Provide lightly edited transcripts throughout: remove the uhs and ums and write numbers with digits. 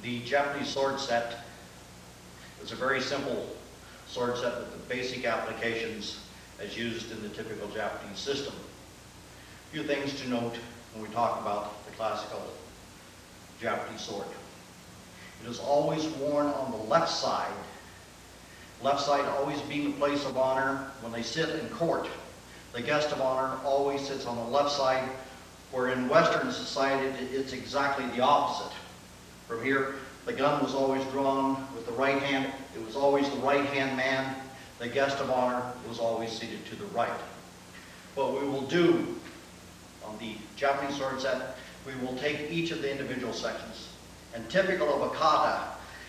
The Japanese sword set is a very simple sword set with the basic applications as used in the typical Japanese system. A few things to note when we talk about the classical Japanese sword. It is always worn on the left side always being the place of honor. When they sit in court, the guest of honor always sits on the left side, where in Western society it's exactly the opposite. From here, the gun was always drawn with the right hand. It was always the right-hand man. The guest of honor was always seated to the right. What we will do on the Japanese sword set, we will take each of the individual sections. And typical of a kata,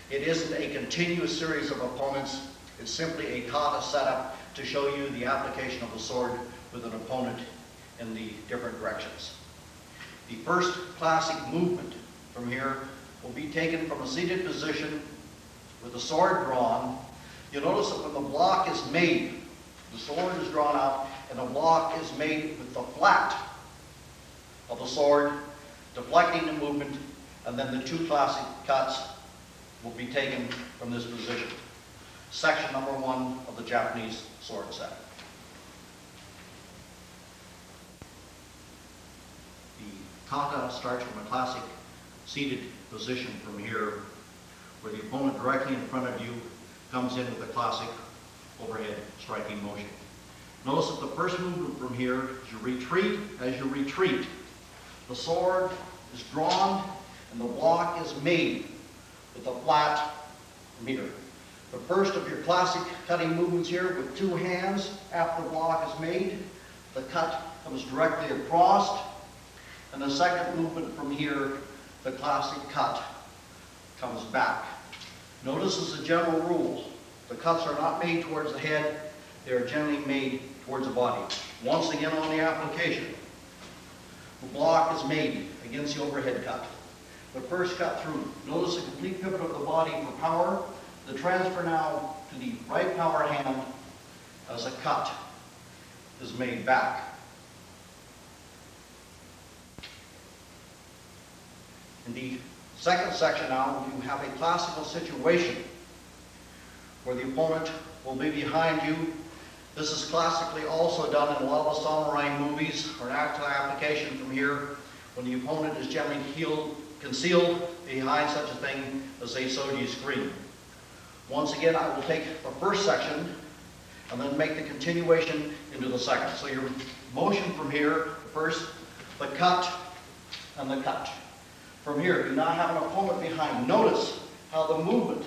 it isn't a continuous series of opponents. It's simply a kata setup to show you the application of the sword with an opponent in the different directions. The first classic movement from here will be taken from a seated position with the sword drawn. You'll notice that when the block is made, the sword is drawn out and the block is made with the flat of the sword, deflecting the movement, and then the two classic cuts will be taken from this position. Section number 1 of the Japanese sword set. The kata starts from a classic seated position from here, where the opponent directly in front of you comes in with a classic overhead striking motion. Notice that the first movement from here is you retreat. As you retreat, the sword is drawn and the block is made with a flat from here. The first of your classic cutting movements here with two hands, after the block is made, the cut comes directly across, and the second movement from here, the classic cut comes back. Notice as a general rule, the cuts are not made towards the head, they are generally made towards the body. Once again on the application, the block is made against the overhead cut. The first cut through. Notice the complete pivot of the body for power. The transfer now to the right power hand as a cut is made back. In the second section now, you have a classical situation where the opponent will be behind you. This is classically also done in a lot of the samurai movies, or an actual application from here, when the opponent is generally concealed behind such a thing as a soji screen. Once again, I will take the first section and then make the continuation into the second. So your motion from here, first, the cut and the cut. From here, do not have an opponent behind. Notice how the movement,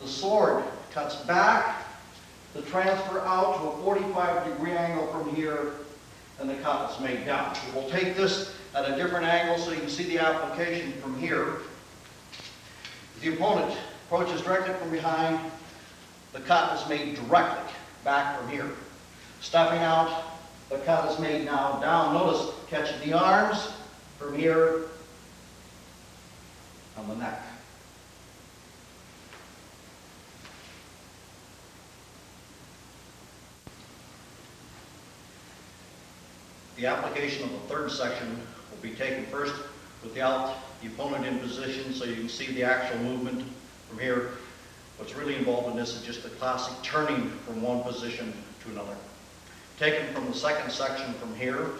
the sword cuts back, the transfer out to a 45-degree angle from here, and the cut is made down. So we'll take this at a different angle so you can see the application from here. The opponent approaches directly from behind, the cut is made directly back from here. Stepping out, the cut is made now down. Notice catching the arms from here on the neck. The application of the third section will be taken first without the opponent in position so you can see the actual movement from here. What's really involved in this is just the classic turning from one position to another. Taken from the second section from here,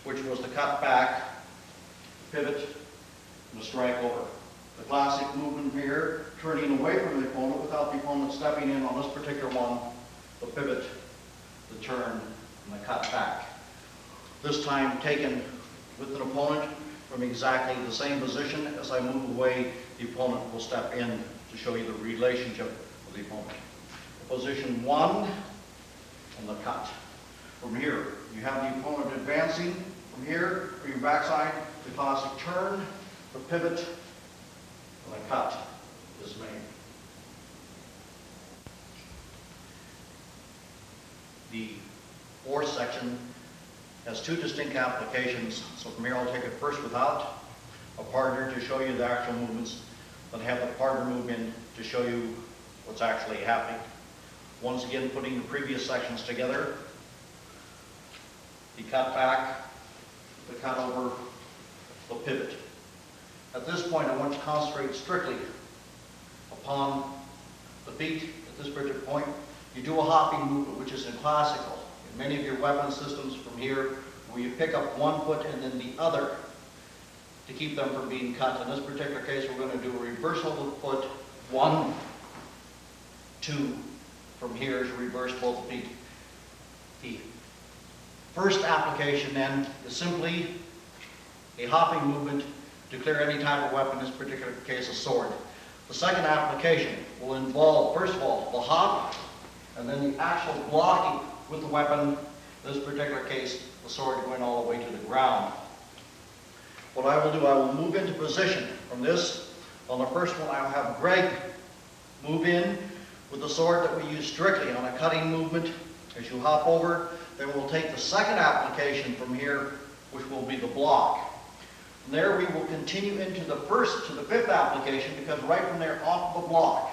which was the cut back, pivot, and the strike over. The classic movement here, turning away from the opponent without the opponent stepping in on this particular one, the pivot, the turn, and the cut back. This time taken with an opponent from exactly the same position. As I move away, the opponent will step in to show you the relationship of the opponent. Position 1 and the cut. From here, you have the opponent advancing from here, from your backside, the classic turn, the pivot, and the cut is made. The fourth section has two distinct applications. So from here I'll take it first without a partner to show you the actual movements, then have the partner move in to show you what's actually happening. Once again, putting the previous sections together, the cut back, the cut over, the pivot. At this point, I want to concentrate strictly upon the feet. At this particular point, you do a hopping movement, which is in classical. In many of your weapon systems from here, where you pick up one foot and then the other to keep them from being cut. In this particular case, we're going to do a reversal of the foot, 1, 2, from here to reverse both feet. The first application then is simply a hopping movement to clear any type of weapon, in this particular case a sword. The second application will involve, first of all, the hop, and then the actual blocking with the weapon, in this particular case, the sword going all the way to the ground. What I will do, I will move into position from this. On the first one, I will have Greg move in with the sword that we use strictly on a cutting movement. As you hop over, then we'll take the second application from here, which will be the block. From there, we will continue into the first to the fifth application, because right from there off the block,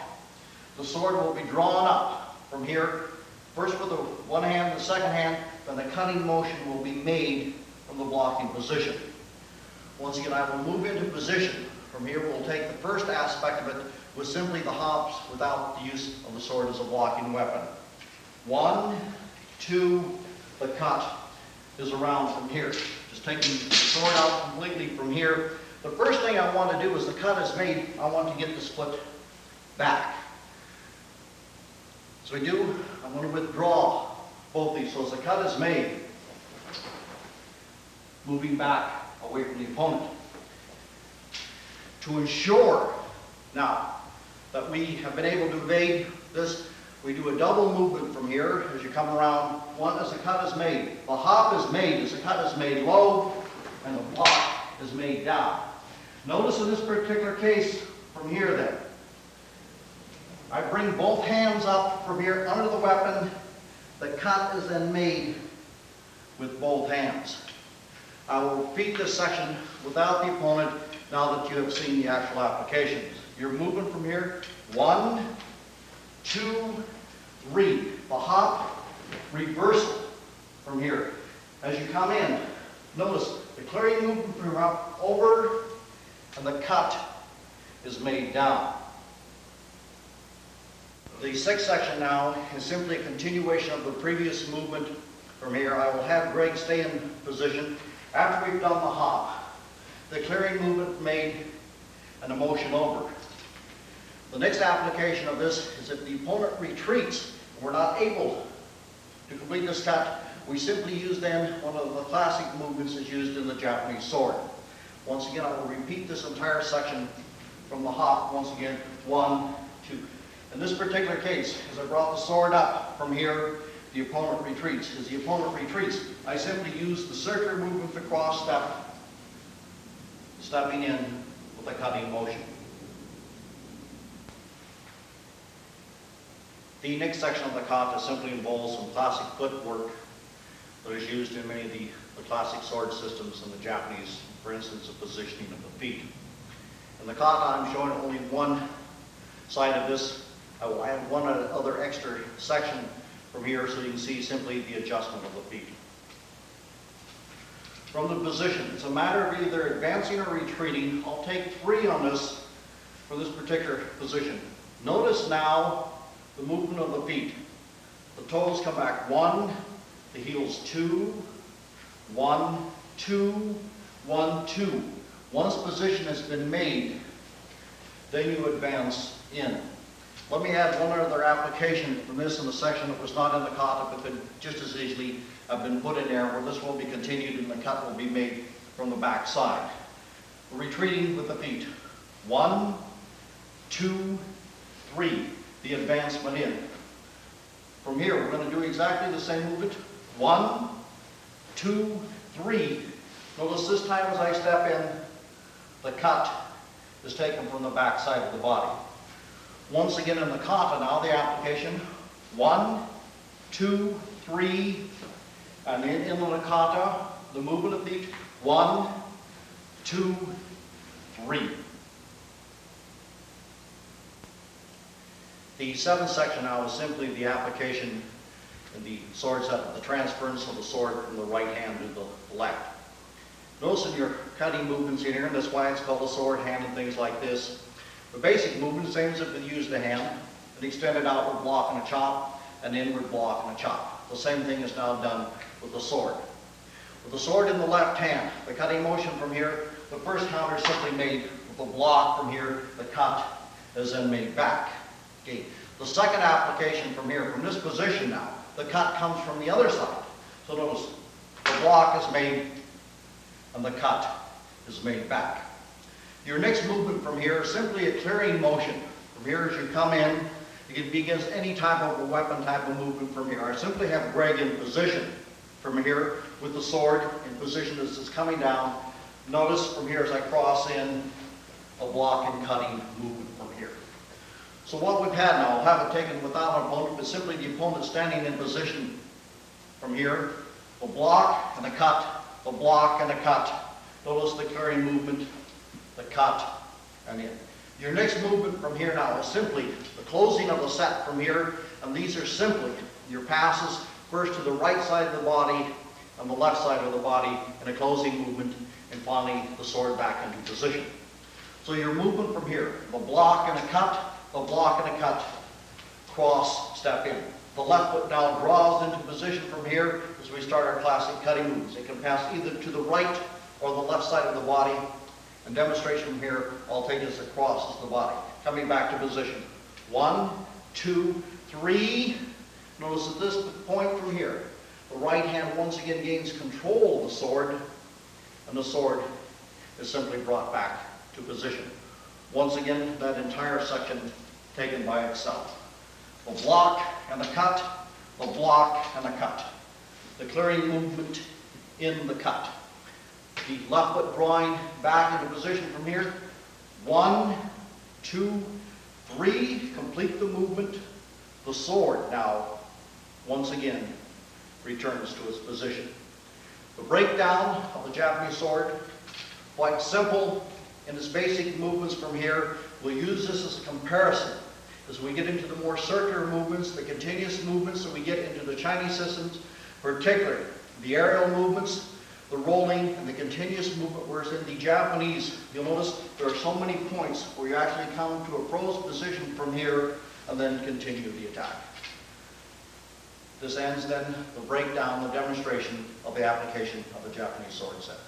the sword will be drawn up from here, first with the one hand, the second hand, then the cutting motion will be made from the blocking position. Once again, I will move into position. From here, we'll take the first aspect of it with simply the hops without the use of the sword as a blocking weapon. 1, 2, the cut is around from here. Just taking the sword out completely from here. The first thing I want to do is the cut is made, I want to get this foot back. So we do, I want to withdraw both these. So as the cut is made, moving back away from the opponent. To ensure now that we have been able to evade this, we do a double movement from here as you come around. One, as the cut is made. The hop is made as the cut is made low, and the block is made down. Notice in this particular case, from here then, I bring both hands up from here under the weapon. The cut is then made with both hands. I will repeat this section without the opponent now that you have seen the actual applications. You're moving from here, 1, 2, 3. The hop, reversal from here. As you come in, notice the clearing movement from up over, and the cut is made down. The sixth section now is simply a continuation of the previous movement from here. I will have Greg stay in position. After we've done the hop, the clearing movement made, and a motion over. The next application of this is if the opponent retreats and we're not able to complete this cut, we simply use then one of the classic movements that's used in the Japanese sword. Once again, I will repeat this entire section from the hop. Once again, 1, 2. In this particular case, as I brought the sword up from here, the opponent retreats. As the opponent retreats, I simply use the circular movement, the cross step, stepping in with a cutting motion. The next section of the kata simply involves some classic footwork that is used in many of the classic sword systems in the Japanese, for instance, the positioning of the feet. In the kata, I'm showing only one side of this. I will add one other extra section from here so you can see simply the adjustment of the feet. From the position, it's a matter of either advancing or retreating. I'll take 3 on this for this particular position. Notice now the movement of the feet. The toes come back 1, the heels 2, 1, 2, 1, 2. Once position has been made, then you advance in. Let me add one other application from this in the section that was not in the kata, but could just as easily have been put in there, where this will be continued and the cut will be made from the back side. Retreating with the feet. 1, 2, 3. The advancement in. From here, we're going to do exactly the same movement. 1, 2, 3. Notice this time as I step in, the cut is taken from the back side of the body. Once again in the kata now, the application. 1, 2, 3. And in the kata, the movement of feet. 1, 2, 3. The seventh section now is simply the application in the sword set of the transference of the sword from the right hand to the left. Notice in your cutting movements in here, and that's why it's called a sword hand and things like this. The basic movement, same as if we use the hand, an extended outward block and a chop, an inward block and a chop. The same thing is now done with the sword. With the sword in the left hand, the cutting motion from here, the first counter is simply made with the block from here, the cut is then made back. Okay. The second application from here, from this position now, the cut comes from the other side. So notice the block is made and the cut is made back. Your next movement from here is simply a clearing motion. From here as you come in, you can begin any type of a weapon type of movement from here. I simply have Greg in position from here with the sword in position as it's coming down. Notice from here as I cross in a block and cutting movement from here. So what we've had now, I'll have it taken without an opponent, but simply the opponent standing in position from here, the block and the cut, the block and the cut. Notice the clearing movement, the cut, and in. Your next movement from here now is simply the closing of the set from here, and these are simply your passes first to the right side of the body and the left side of the body, and a closing movement, and finally the sword back into position. So your movement from here, the block and a cut, the block and a cut, cross, step in. The left foot now draws into position from here as we start our classic cutting moves. It can pass either to the right or the left side of the body. And demonstration from here, I'll take this across the body. Coming back to position. 1, 2, 3. Notice at this point from here, the right hand once again gains control of the sword, and the sword is simply brought back to position. Once again, that entire section taken by itself. The block and the cut, the block and the cut. The clearing movement in the cut. The left foot drawing back into position from here. 1, 2, 3. Complete the movement. The sword now, once again, returns to its position. The breakdown of the Japanese sword, quite simple in its basic movements from here. We'll use this as a comparison as we get into the more circular movements, the continuous movements that we get into the Chinese systems, particularly the aerial movements, the rolling, and the continuous movement, whereas in the Japanese, you'll notice there are so many points where you actually come to a pose position from here and then continue the attack. This ends then the breakdown, the demonstration of the application of the Japanese sword set.